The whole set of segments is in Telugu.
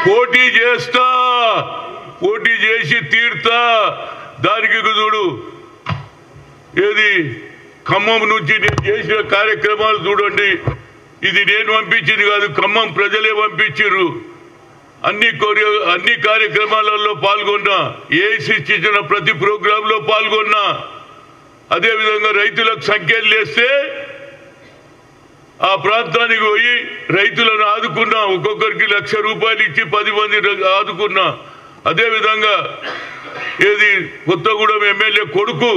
పోటీ చేస్తా, పోటీ చేసి తీర్తా. దానికి చూడు ఏది ఖమ్మం నుంచి నేను చేసిన కార్యక్రమాలు చూడండి. ఇది నేను పంపించింది కాదు, ఖమ్మం ప్రజలే పంపించారు. అన్ని కార్యక్రమాలలో పాల్గొన్నా, ఏఐసిసి ఇచ్చిన ప్రతి ప్రోగ్రాంలో పాల్గొన్నా. అదేవిధంగా రైతులకు సంఖ్యలు లేస్తే ఆ ప్రాంతానికి పోయి రైతులను ఆదుకున్నా. ఒక్కొక్కరికి ₹1,00,000 ఇచ్చి 10 మంది ఆదుకున్నా. అదేవిధంగా ఏది కొత్తగూడెం ఎమ్మెల్యే కొడుకు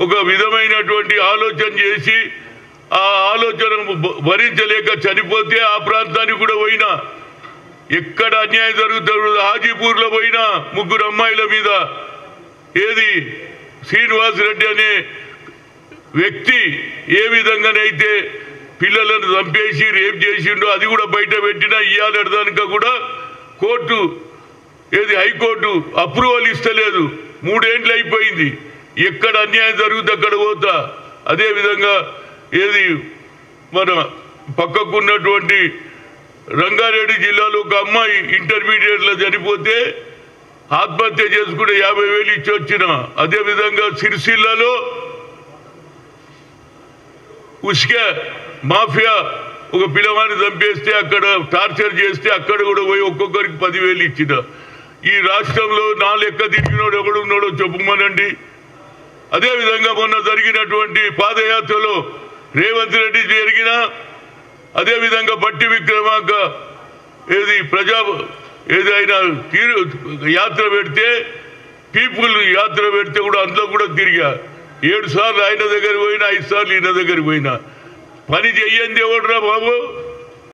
ఒక విధమైనటువంటి ఆలోచన చేసి ఆ ఆలోచన భరించలేక చనిపోతే ఆ ప్రాంతానికి కూడా పోయినా. ఎక్కడ అన్యాయం జరుగుతుంది, హాజీపూర్లో పోయినా 3 అమ్మాయిల మీద ఏది శ్రీనివాసరెడ్డి అనే వ్యక్తి ఏ విధంగానైతే పిల్లలను చంపేసి రేప్ చేసిండో అది కూడా బయట పెట్టినా. ఇయ్యాలడానికి కూడా కోర్టు ఏది హైకోర్టు అప్రూవల్ ఇస్తలేదు. 3 ఏళ్ళు అయిపోయింది. ఎక్కడ అన్యాయం జరుగుతుంది అక్కడ పోతా. అదేవిధంగా ఏది మన పక్కకున్నటువంటి రంగారెడ్డి జిల్లాలో ఒక అమ్మాయి ఇంటర్మీడియట్లో చనిపోతే ఆత్మహత్య చేసుకుంటే 50,000 ఇచ్చి వచ్చిన. అదేవిధంగా సిరిసిల్లలో ఉస్క మాఫియా ఒక పిల్లవాడిని చంపేస్తే అక్కడ టార్చర్ చేస్తే అక్కడ కూడా పోయి ఒక్కొక్కరికి 10,000 ఇచ్చిన. ఈ రాష్ట్రంలో నా లెక్క తిరిగినోడు ఎవడున్నాడో చెప్పమనండి. అదేవిధంగా మొన్న జరిగినటువంటి పాదయాత్రలో రేవంత్ రెడ్డి జరిగిన, అదేవిధంగా బట్టి విక్రమార్క ఏదైనా యాత్ర పెడితే పీపుల్ యాత్ర పెడితే కూడా అందులో కూడా తిరిగా. 7 సార్లు ఆయన దగ్గర పోయినా, 5 సార్లు ఈయన దగ్గర పోయినా. పని చెయ్యండి ఎవడరా బాబు.